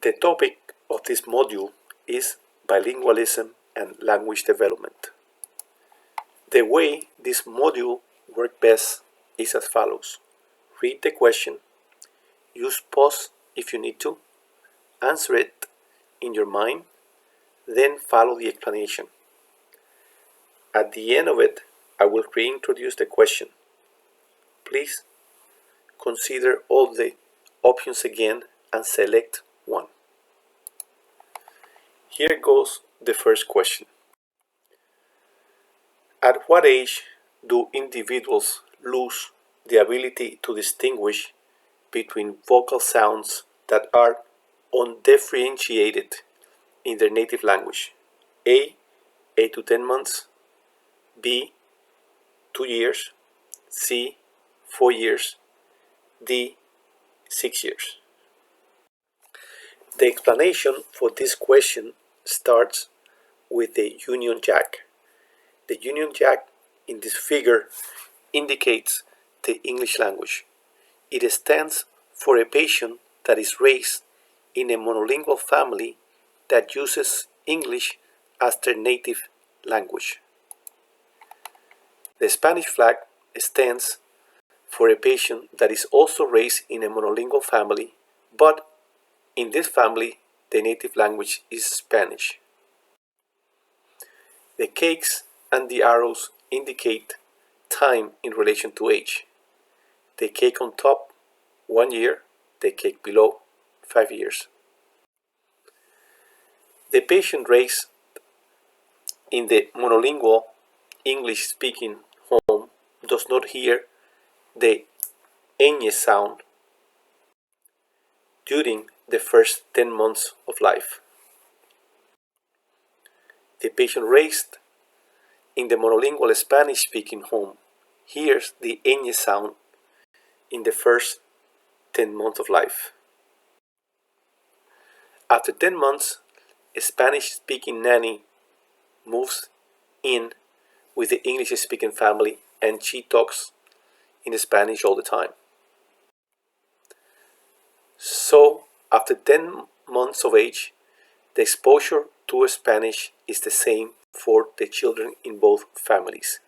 The topic of this module is bilingualism and language development. The way this module works best is as follows. Read the question, use pause if you need to, answer it in your mind, then follow the explanation. At the end of it, I will reintroduce the question. Please consider all the options again and select one. Here goes the first question. At what age do individuals lose the ability to distinguish between vocal sounds that are undifferentiated in their native language? A. 8 to 10 months. B. 2 years. C. 4 years. D. 6 years. The explanation for this question starts with the Union Jack. The Union Jack in this figure indicates the English language. It stands for a patient that is raised in a monolingual family that uses English as their native language. The Spanish flag stands for a patient that is also raised in a monolingual family, but in this family, the native language is Spanish. The cakes and the arrows indicate time in relation to age. The cake on top, 1 year, the cake below, 5 years. The patient raised in the monolingual English-speaking home does not hear the ñ sound during the first 10 months of life. The patient raised in the monolingual Spanish-speaking home hears the ñ sound in the first 10 months of life. After 10 months, a Spanish-speaking nanny moves in with the English-speaking family and she talks in Spanish all the time. So, after 10 months of age, the exposure to Spanish is the same for the children in both families.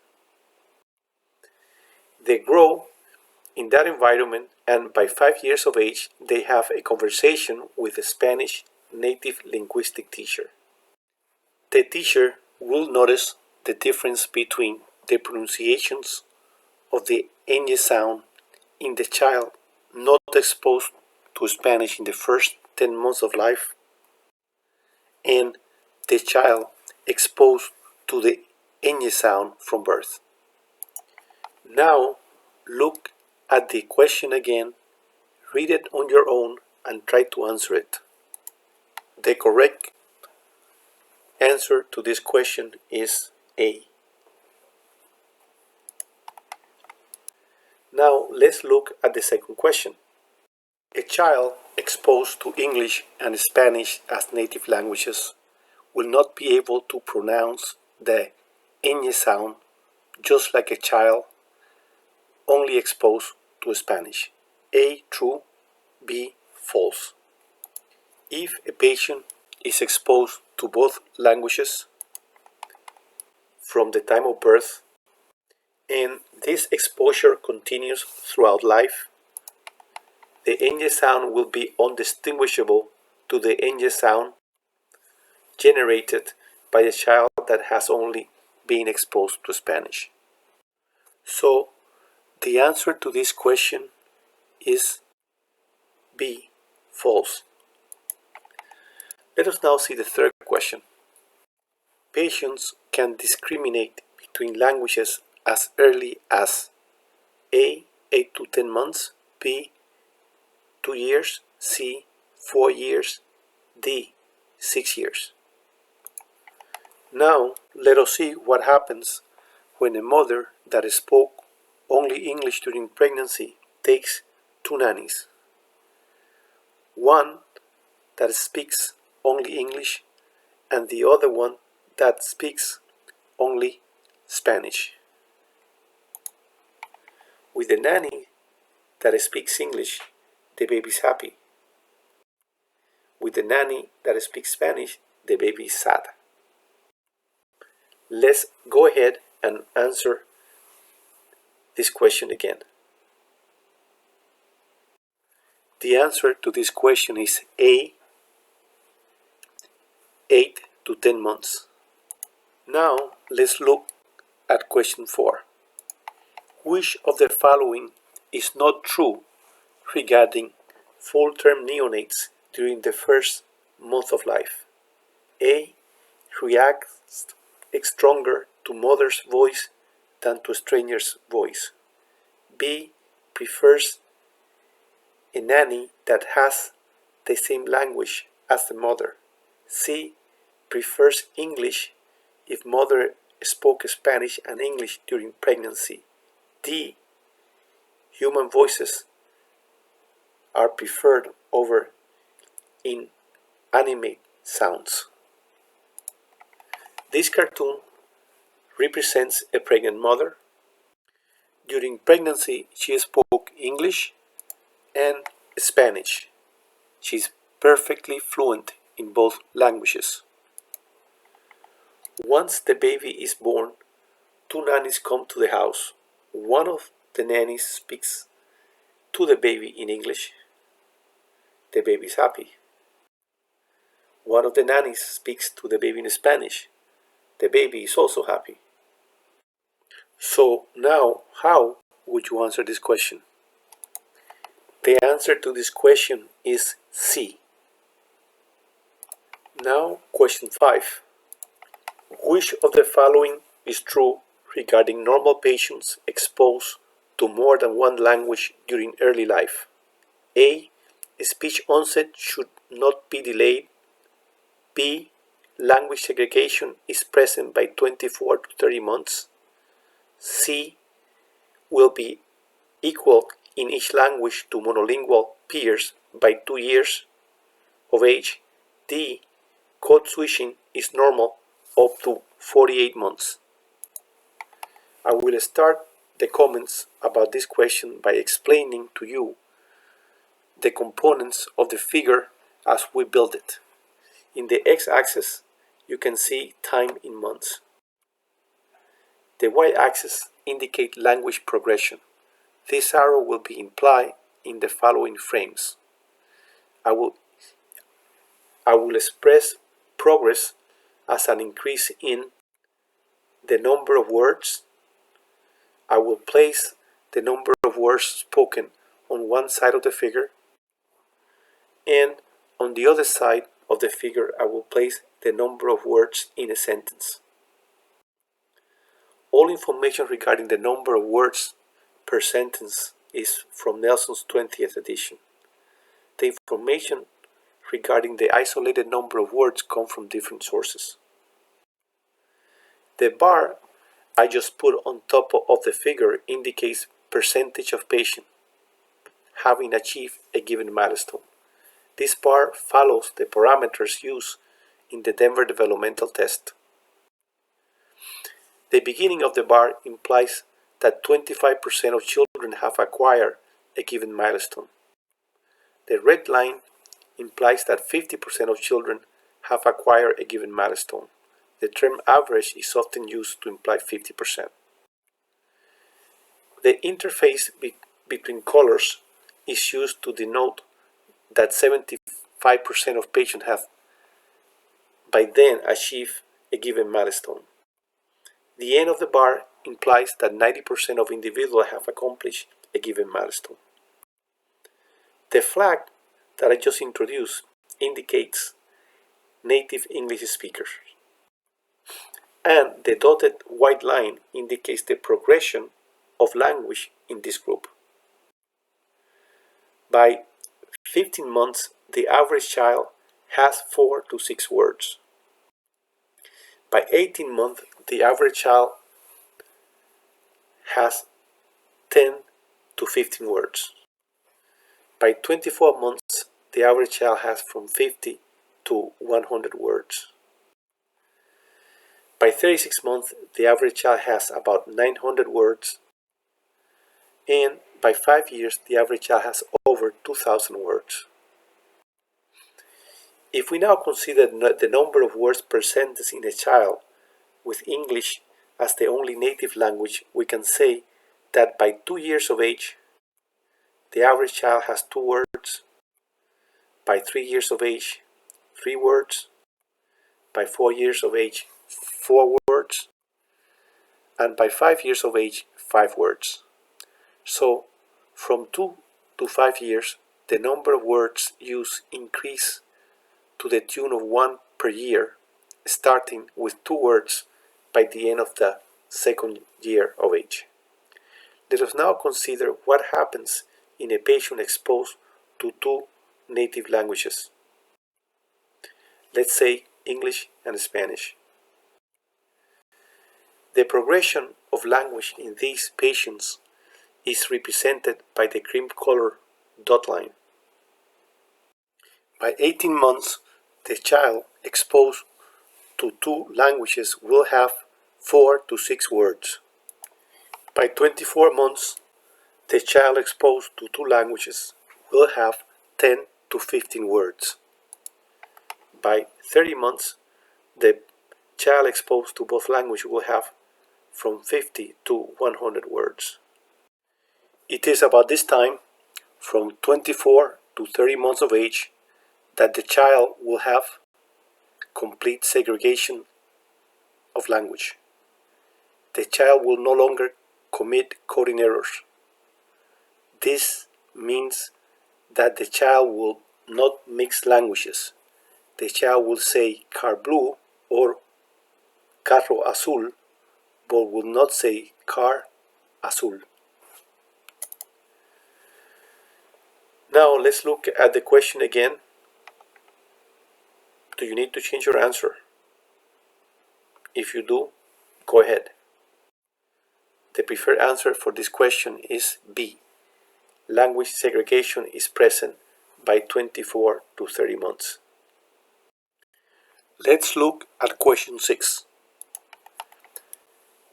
They grow in that environment and by 5 years of age, they have a conversation with a Spanish native linguistic teacher. The teacher will notice the difference between the pronunciations of the ñ sound in the child not exposed to Spanish in the first 10 months of life and the child exposed to the ñ sound from birth. Now look at the question again, read it on your own and try to answer it. The correct answer to this question is A. Now let's look at the second question. A child exposed to English and Spanish as native languages will not be able to pronounce the ñ sound just like a child only exposed to Spanish. A. True. B. False. If a patient is exposed to both languages from the time of birth and this exposure continues throughout life, the ñ sound will be undistinguishable to the ñ sound generated by a child that has only been exposed to Spanish. So, the answer to this question is B. False. Let us now see the third question. Patients can discriminate between languages as early as A. 8 to 10 months, B. 2 years, C. 4 years, D. 6 years. Now let us see what happens when a mother that spoke only English during pregnancy takes 2 nannies. One that speaks only English and the other one that speaks only Spanish. With the nanny that speaks English, the baby is happy. with the nanny that speaks Spanish, the baby is sad. Let's go ahead and answer this question again. The answer to this question is A, 8 to 10 months. Now let's look at question 4. Which of the following is not true regarding full-term neonates during the first month of life? A. Reacts stronger to mother's voice than to a stranger's voice. B. Prefers a nanny that has the same language as the mother. C. Prefers English if mother spoke Spanish and English during pregnancy. D. Human voices are preferred over inanimate sounds. This cartoon represents a pregnant mother. During pregnancy, she spoke English and Spanish. She is perfectly fluent in both languages. Once the baby is born, two nannies come to the house. One of the nannies speaks to the baby in English. The baby is happy. One of the nannies speaks to the baby in Spanish. The baby is also happy. So now, how would you answer this question? The answer to this question is C. Now, question 5. Which of the following is true regarding normal patients exposed to more than one language during early life? A. Speech onset should not be delayed. B. Language segregation is present by 24 to 30 months. C. Will be equal in each language to monolingual peers by 2 years of age. D. Code switching is normal up to 48 months. I will start the comments about this question by explaining to you the components of the figure as we build it. In the x-axis, you can see time in months. The y-axis indicates language progression. This arrow will be implied in the following frames. I will express progress as an increase in the number of words. I will place the number of words spoken on one side of the figure, and on the other side of the figure I will place the number of words in a sentence. All information regarding the number of words per sentence is from Nelson's 20th edition. The information regarding the isolated number of words come from different sources. The bar I just put on top of the figure indicates percentage of patients having achieved a given milestone. This bar follows the parameters used in the Denver Developmental test. The beginning of the bar implies that 25% of children have acquired a given milestone. The red line implies that 50% of children have acquired a given milestone. The term average is often used to imply 50%. The interface between colors is used to denote that 75% of patients have by then achieved a given milestone. The end of the bar implies that 90% of individuals have accomplished a given milestone. The flag that I just introduced indicates native English speakers, and the dotted white line indicates the progression of language in this group. By 15 months, the average child has 4 to 6 words. By 18 months, the average child has 10 to 15 words. By 24 months, the average child has from 50 to 100 words. By 36 months, the average child has about 900 words. And by 5 years, the average child has over 2,000 words. If we now consider the number of words per sentence in a child with English as the only native language, we can say that by 2 years of age, the average child has 2 words, by 3 years of age, 3 words, by 4 years of age, 4 words, and by 5 years of age, 5 words. So, from 2 to 5 years, the number of words used increase to the tune of 1 per year, starting with 2 words by the end of the second year of age. Let us now consider what happens in a patient exposed to 2 native languages. Let's say English and Spanish. The progression of language in these patients is represented by the cream color dot line. By 18 months, the child exposed to 2 languages will have 4 to 6 words. By 24 months, the child exposed to 2 languages will have 10 to 15 words. By 30 months, the child exposed to both languages will have from 50 to 100 words. It is about this time, from 24 to 30 months of age, that the child will have complete segregation of language. The child will no longer commit coding errors. This means that the child will not mix languages. The child will say car blue or carro azul, but will not say car azul. Now let's look at the question again. Do you need to change your answer? If you do, go ahead. The preferred answer for this question is B. Language segregation is present by 24 to 30 months. Let's look at question 6.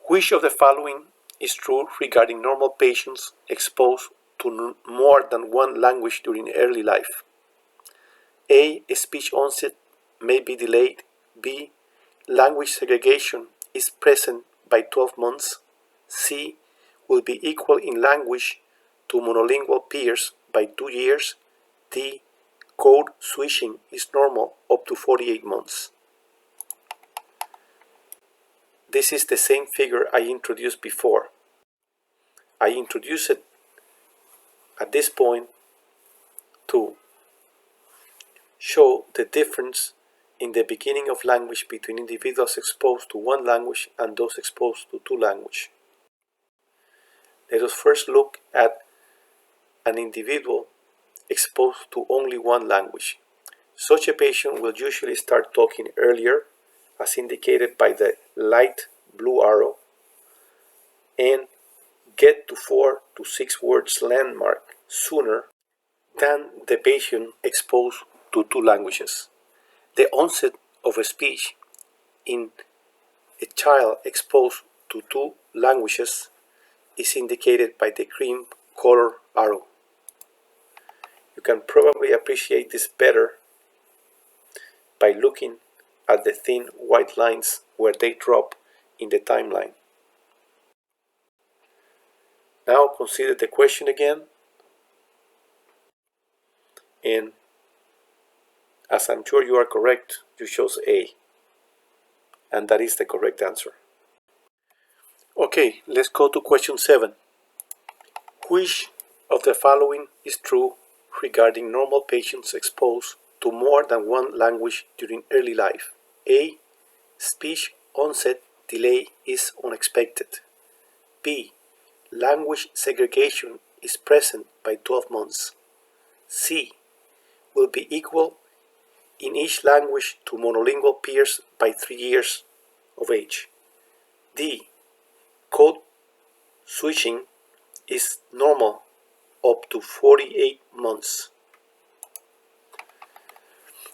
Which of the following is true regarding normal patients exposed to more than one language during early life? A. Speech onset may be delayed. B. Language segregation is present by 12 months. C. Will be equal in language to monolingual peers by 2 years. D. Code switching is normal up to 48 months. This is the same figure I introduced before. I introduced it at this point to show the difference in the beginning of language between individuals exposed to one language and those exposed to 2 languages. Let us first look at an individual exposed to only one language. Such a patient will usually start talking earlier, as indicated by the light blue arrow, and get to 4 to 6 words landmark sooner than the patient exposed to 2 languages. The onset of a speech in a child exposed to 2 languages is indicated by the cream color arrow. You can probably appreciate this better by looking at the thin white lines where they drop in the timeline. Now consider the question again, and as I'm sure you are correct, you chose A, and that is the correct answer. Okay, let's go to question 7. Which of the following is true regarding normal patients exposed to more than one language during early life? A. Speech onset delay is unexpected. B. Language segregation is present by 12 months. C. Will be equal in each language to monolingual peers by 3 years of age. D. Code switching is normal up to 48 months.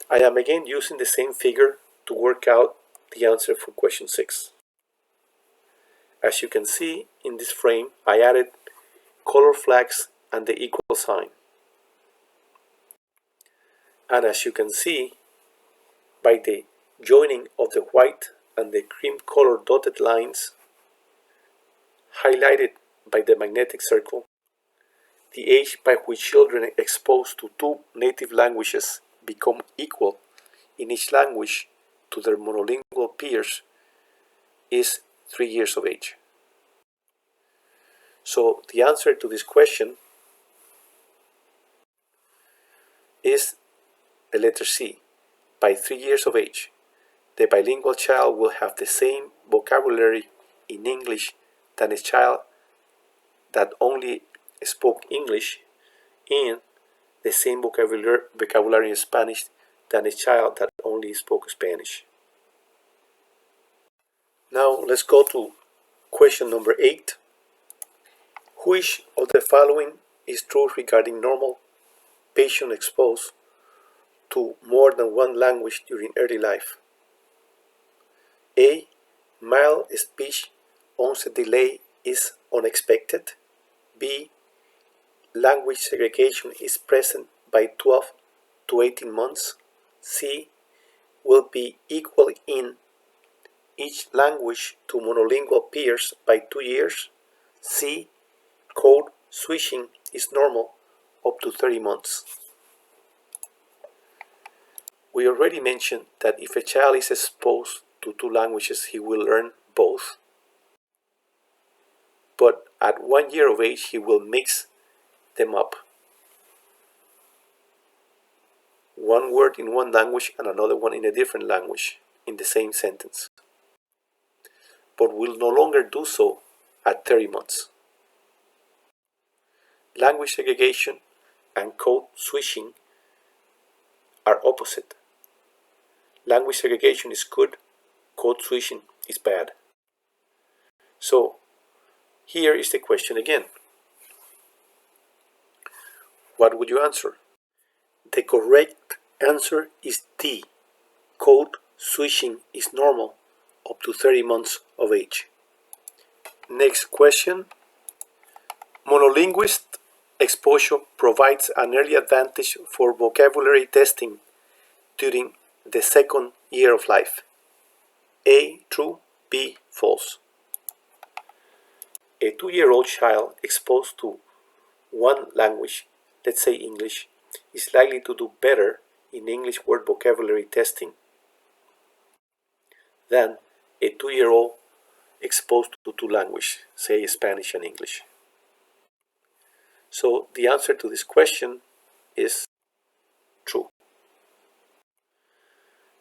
I am again using the same figure to work out the answer for question 6. As you can see in this frame, I added color flags and the equal sign. And as you can see, by the joining of the white and the cream-colored dotted lines highlighted by the magnetic circle, the age by which children exposed to two native languages become equal in each language to their monolingual peers is 3 years of age. So the answer to this question is the letter C. By 3 years of age, the bilingual child will have the same vocabulary in English than a child that only spoke English, and the same vocabulary in Spanish than a child that only spoke Spanish. Now let's go to question number 8. Which of the following is true regarding normal patient exposed to more than one language during early life? A. Mild speech onset delay is unexpected. B. Language segregation is present by 12 to 18 months. C. Will be equal in each language to monolingual peers by 2 years. C. Code switching is normal up to 30 months. We already mentioned that if a child is exposed to two languages, he will learn both. But at 1 year of age, he will mix them up. One word in one language and another one in a different language in the same sentence. But will no longer do so at 30 months. Language segregation and code switching are opposite. Language segregation is good, code switching is bad. So here is the question again. What would you answer? The correct answer is D. Code switching is normal up to 30 months of age. Next question. Monolinguist exposure provides an early advantage for vocabulary testing during the second year of life. A. True. B. False. A 2-year-old child exposed to one language, let's say English, is likely to do better in English word vocabulary testing than a 2-year-old exposed to two languages, say Spanish and English. So the answer to this question is true.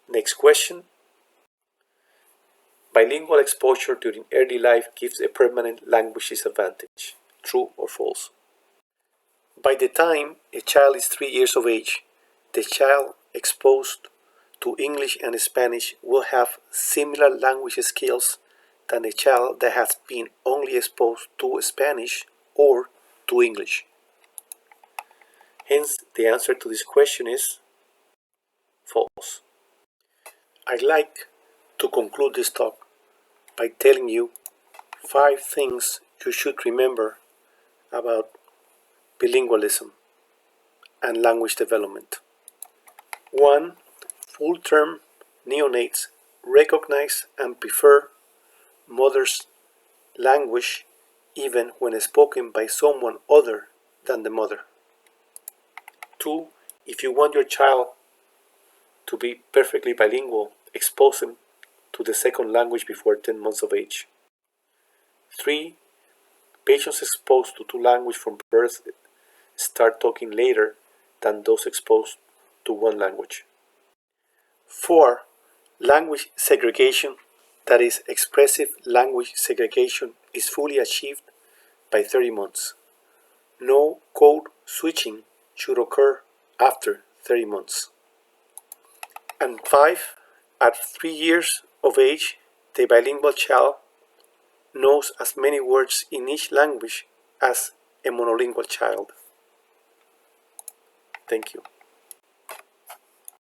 Next question. Bilingual exposure during early life gives a permanent language disadvantage. True or false? By the time a child is 3 years of age, the child exposed to English and Spanish will have similar language skills than a child that has been only exposed to Spanish or to English. Hence, the answer to this question is false. I'd like to conclude this talk by telling you 5 things you should remember about bilingualism and language development. 1. Full-term neonates recognize and prefer mother's language even when spoken by someone other than the mother. 2. If you want your child to be perfectly bilingual, expose him to the second language before 10 months of age. 3. Patients exposed to two languages from birth start talking later than those exposed to one language. 4. Language segregation, that is, expressive language segregation, is fully achieved by 30 months. No code switching should occur after 30 months. And 5. At 3 years of age, the bilingual child knows as many words in each language as a monolingual child. Thank you.